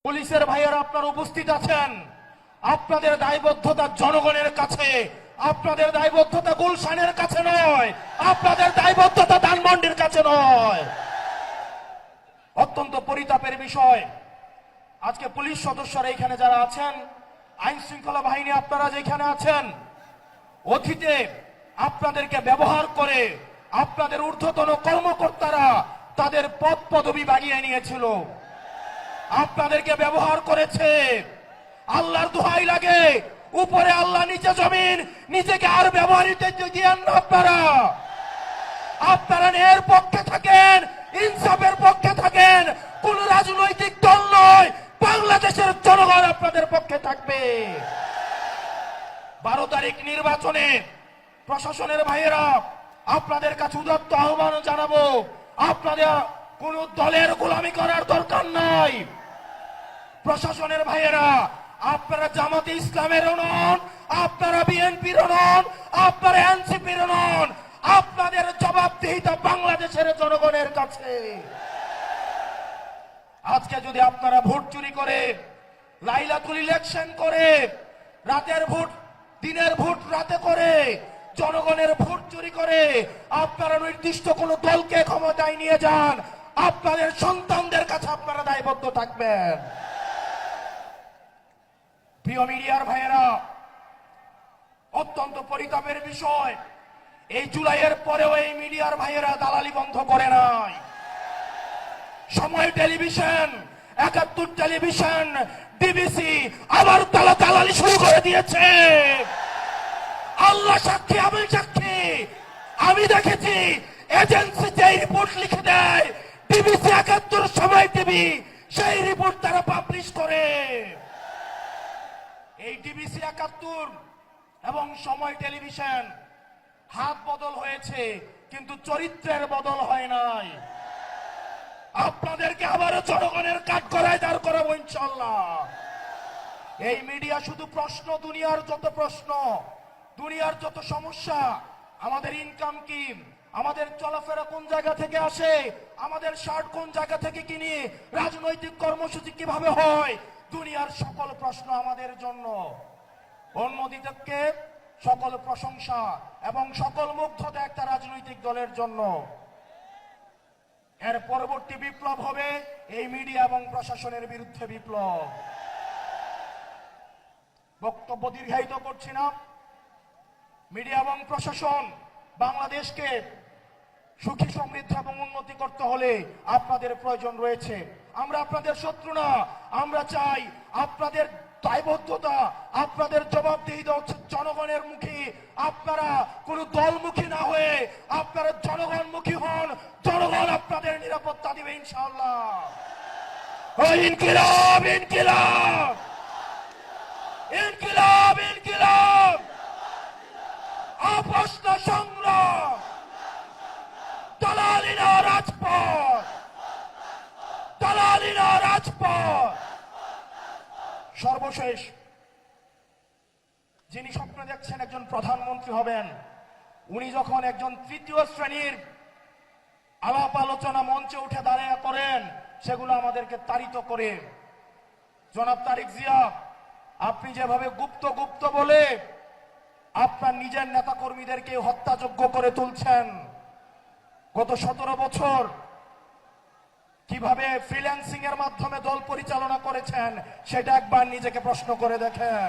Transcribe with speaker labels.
Speaker 1: পুলিশের ভাইয়েরা আপনারা উপস্থিত আছেন। আপনাদের দায়বদ্ধতা জনগণের কাছে, আপনাদের দায়বদ্ধতা গুলশানের কাছে নয়, আপনাদের দায়বদ্ধতা ধানমন্ডির কাছে নয়। অত্যন্ত পরিতাপের বিষয়, আজকে পুলিশ সদস্যরা এখানে যারা আছেন, আইন শৃঙ্খলা বাহিনী আপনারা যেখানে আছেন, অতীতে আপনাদেরকে ব্যবহার করে আপনাদের ঊর্ধ্বতন কর্মকর্তারা তাদের পদ পদবি বাড়িয়ে নিয়েছিল, আপনাদেরকে ব্যবহার করেছে। আল্লাহর দোহাই লাগে, উপরে আল্লাহ নিচে জমিন, নিজেকে আর ব্যবহারিত দিয়েন না। আপনারা ন্যায়ের পক্ষে থাকেন, ইনসাফের পক্ষে থাকেন। কোন রাজনৈতিক দল নয়, বাংলাদেশের জনগণ আপনাদের পক্ষে থাকবে। 12 তারিখ নির্বাচনে প্রশাসনের ভাইয়েরা আপনাদের কাছে উদাত্ত আহ্বান জানাবো, আপনাদের কোন দলের গোলামি করার দরকার নাই। প্রশাসনের ভাইয়েরা আপনারা জামাতে ইসলামেরও নন, আপনারা বিএনপিরও নন, আপনারা এনসিপিরও নন। আপনাদের জবাবদিহিতা বাংলাদেশের জনগণের কাছে। আজকে যদি আপনারা ভোট চুরি করে, লাইলাতুল ইলেকশন করে, রাতের ভোট দিনের ভোট রাতে করে, জনগণের ভোট চুরি করে আপনারা নির্দিষ্ট কোন দলকে ক্ষমতায় নিয়ে যান, আপনাদের সন্তানদের কাছে আপনারা দায়বদ্ধ থাকবেন। প্রিয় মিডিয়ার ভাইয়েরা, অত্যন্ত পরিতাপের বিষয়, এই জুলাইয়ের পরেও এই মিডিয়ার ভাইয়েরা দালালি বন্ধ করে নাই। সময় টেলিভিশন, 71 টেলিভিশন, ডিবিসি আবার দালালি শুরু করে দিয়েছে। আল্লাহ সাক্ষী, আমি সাক্ষী, আমি দেখেছি এজেন্সি যে রিপোর্ট লিখে দেয়, ডিবিসি 71, সময় টিভি সেই রিপোর্ট তারা পাবলিশ করে। এই ডিবিসি 71 এবং সময় টেলিভিশন হাত বদল হয়েছে, কিন্তু চরিত্রের বদল হয় নাই। আপনাদেরকে আবারও জনগণের কাঠগড়ায় দাঁড় করাবো ইনশাআল্লাহ। এই মিডিয়া শুধু প্রশ্ন, দুনিয়ার যত প্রশ্ন, দুনিয়ার যত সমস্যা, আমাদের ইনকাম কি, আমাদের চলাফেরা কোন জায়গা থেকে আসে, আমাদের শার্ট কোন জায়গা থেকে কিনি, রাজনৈতিক কর্মসূচি কিভাবে হয়, দুনিয়ার সকল প্রশ্ন আমাদের জন্য। অন্যদিকে সকল প্রশংসা এবং সকল মুগ্ধতা একটা রাজনৈতিক দলের জন্য। এর পরবর্তী বিপ্লব হবে এই মিডিয়া এবং প্রশাসনের বিরুদ্ধে বিপ্লব। বক্তব্য দীর্ঘায়িত করছি না। মিডিয়া এবং প্রশাসন বাংলাদেশকে সুখী, সমৃদ্ধ এবং উন্নতি করতে হলে আপনাদের প্রয়োজন রয়েছে। আমরা আপনাদের শত্রু না, আমরা চাই আপনাদের দায়বদ্ধতা, আপনাদের জবাবদিহিতা হচ্ছে জনগণের মুখী। আপনারা কোন দলমুখী না হয়ে আপনারা জনগণমুখী হন, জনগণ আপনাদের নিরাপত্তা দিবে ইনশাআল্লাহ। ইনকিলাব, ইনকিলাব, ইনকিলাব, ইনকিলাব, আপোষ না সংগ্রাম, দালালি না রাজপথ, দালালি না রাজপথ। সর্বশেষ, যিনি স্বপ্ন দেখছেন একজন প্রধানমন্ত্রী হবেন, উনি যখন একজন তৃতীয় শ্রেণীর আলাপ আলোচনা মঞ্চে উঠে দাঁড়িয়ে করেন, সেগুলো আমাদেরকে তাড়িত করে। জনাব তারেক জিয়া, আপনি যেভাবে গুপ্ত গুপ্ত বলে আপনার নিজের নেতাকর্মীদেরকে হত্যাযোগ্য করে তুলছেন, গত 17 বছর কিভাবে ফ্রিল্যান্সিং এর মাধ্যমে দল পরিচালনা করেছেন, সেটা একবার নিজেকে প্রশ্ন করে দেখেন।